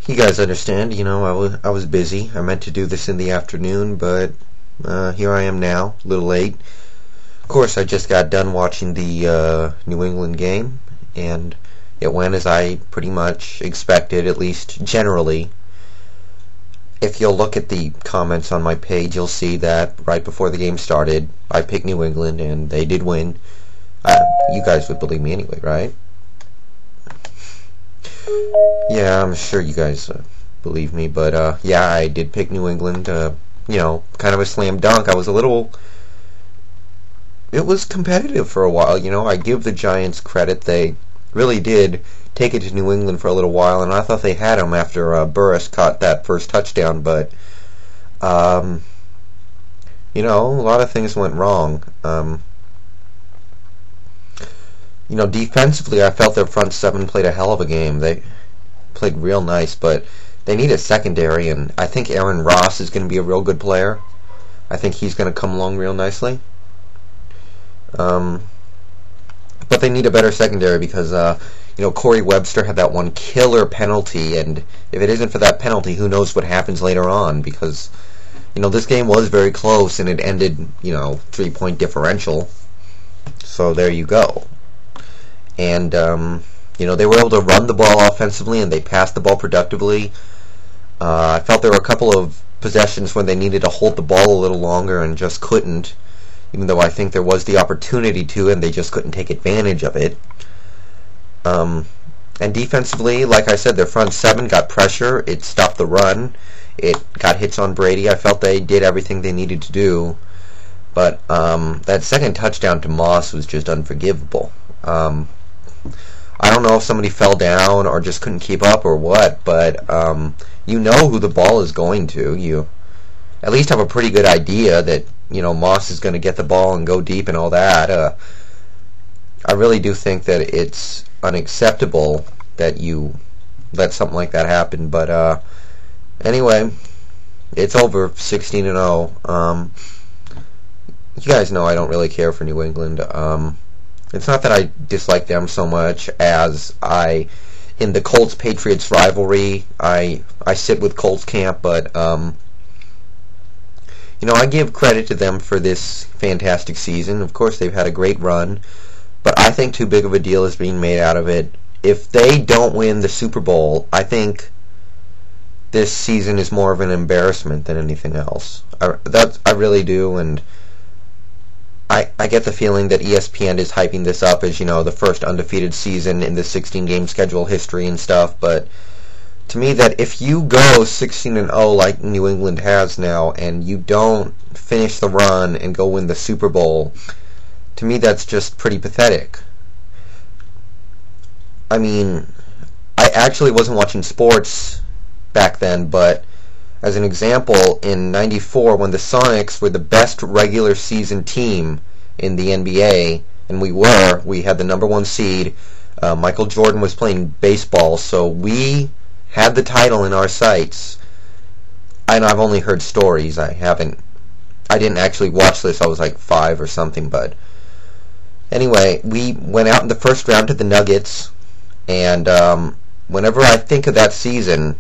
You guys understand, I was busy. I meant to do this in the afternoon, but here I am now, a little late. Of course, I just got done watching the New England game, and it went as I pretty much expected, at least generally. If you'll look at the comments on my page, you'll see that right before the game started, I picked New England, and they did win. You guys would believe me anyway, right? Yeah, I'm sure you guys believe me, but yeah, I did pick New England. Kind of a slam dunk. It was competitive for a while. I give the Giants credit. They really did take it to New England for a little while, and I thought they had them after Burris caught that first touchdown, but a lot of things went wrong. Defensively, I felt their front seven played a hell of a game. They played real nice, but they need a secondary, and I think Aaron Ross is going to be a real good player. I think he's going to come along real nicely. But they need a better secondary because, Corey Webster had that one killer penalty, and if it isn't for that penalty, who knows what happens later on, because, this game was very close, and it ended, 3-point differential. So there you go. And, they were able to run the ball offensively, and they passed the ball productively. I felt there were a couple of possessions when they needed to hold the ball a little longer and just couldn't, even though I think there was the opportunity to, and they just couldn't take advantage of it. And defensively, like I said, their front seven got pressure. It stopped the run. It got hits on Brady. I felt they did everything they needed to do. But that second touchdown to Moss was just unforgivable. I don't know if somebody fell down or just couldn't keep up or what, but you know who the ball is going to. You at least have a pretty good idea that, Moss is going to get the ball and go deep and all that. I really do think that it's unacceptable that you let something like that happen, but anyway, it's over, 16-0. You guys know I don't really care for New England. It's not that I dislike them so much as in the Colts-Patriots rivalry, I sit with Colts camp, but, I give credit to them for this fantastic season. Of course, they've had a great run, but I think too big of a deal is being made out of it. If they don't win the Super Bowl, I think this season is more of an embarrassment than anything else. I really do, and I get the feeling that ESPN is hyping this up as, the first undefeated season in the 16-game schedule history and stuff, but to me that if you go 16-0 like New England has now and you don't finish the run and go win the Super Bowl, to me that's just pretty pathetic. I mean, I actually wasn't watching sports back then, but as an example, in '94, when the Sonics were the best regular season team in the NBA, and we had the number one seed, Michael Jordan was playing baseball, so we had the title in our sights. And I've only heard stories. I didn't actually watch this. I was like 5 or something, but anyway, we went out in the first round to the Nuggets, and whenever I think of that season,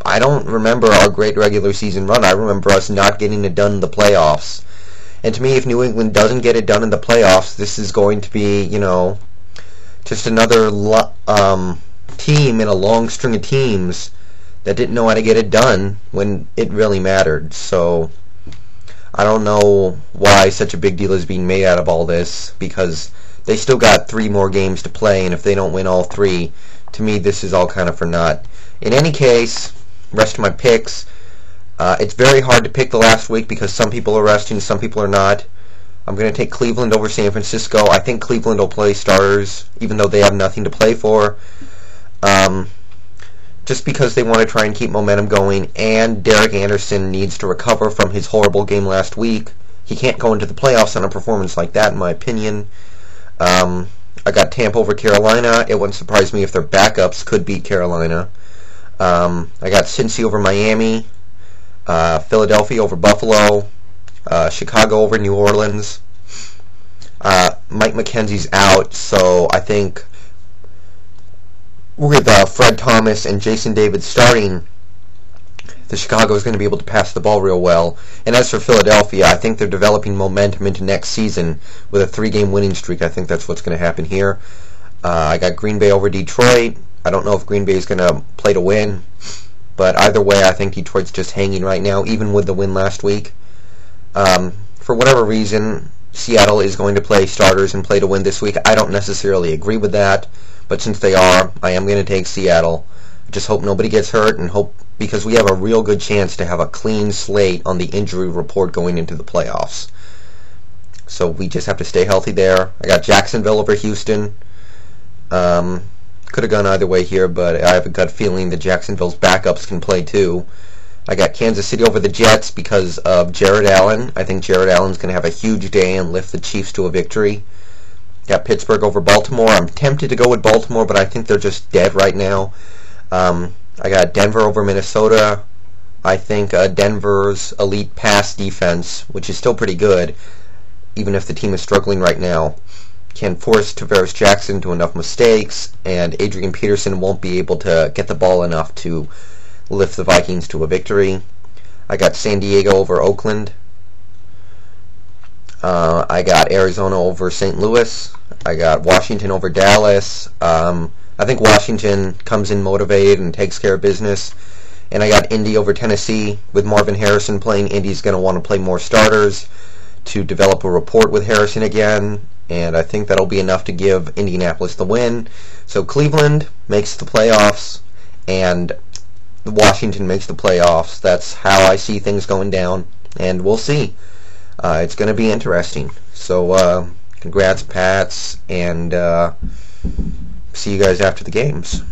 I don't remember our great regular season run. I remember us not getting it done in the playoffs. And to me, if New England doesn't get it done in the playoffs, this is going to be, just another team in a long string of teams that didn't know how to get it done when it really mattered. So I don't know why such a big deal is being made out of all this, because they still got 3 more games to play, and if they don't win all 3, to me this is all kind of for naught. In any case, rest of my picks, it's very hard to pick the last week because some people are resting, some people are not. I'm going to take Cleveland over San Francisco. I think Cleveland will play starters, even though they have nothing to play for. Just because they want to try and keep momentum going, and Derek Anderson needs to recover from his horrible game last week. He can't go into the playoffs on a performance like that, in my opinion. I got Tampa over Carolina. It wouldn't surprise me if their backups could beat Carolina. I got Cincy over Miami, Philadelphia over Buffalo, Chicago over New Orleans. Mike McKenzie's out, so I think with Fred Thomas and Jason David starting, the Chicago is going to be able to pass the ball real well. And as for Philadelphia, I think they're developing momentum into next season with a 3-game winning streak. I think that's what's going to happen here. I got Green Bay over Detroit. I don't know if Green Bay is going to play to win, but either way, I think Detroit's just hanging right now, even with the win last week. For whatever reason, Seattle is going to play starters and play to win this week. I don't necessarily agree with that, but since they are, I am going to take Seattle. I just hope nobody gets hurt, and hope, because we have a real good chance to have a clean slate on the injury report going into the playoffs. So we just have to stay healthy there. I got Jacksonville over Houston. Could have gone either way here, but I have a gut feeling that Jacksonville's backups can play too. I got Kansas City over the Jets because of Jared Allen. I think Jared Allen's going to have a huge day and lift the Chiefs to a victory. Got Pittsburgh over Baltimore. I'm tempted to go with Baltimore, but I think they're just dead right now. I got Denver over Minnesota. I think Denver's elite pass defense, which is still pretty good, even if the team is struggling right now, can force Tavares Jackson to enough mistakes, and Adrian Peterson won't be able to get the ball enough to lift the Vikings to a victory. I got San Diego over Oakland. I got Arizona over St. Louis. I got Washington over Dallas. I think Washington comes in motivated and takes care of business. And I got Indy over Tennessee. With Marvin Harrison playing, Indy's going to want to play more starters to develop a rapport with Harrison again. And I think that'll be enough to give Indianapolis the win. So Cleveland makes the playoffs, and Washington makes the playoffs. That's how I see things going down, and we'll see. It's going to be interesting. So congrats, Pats, and see you guys after the games.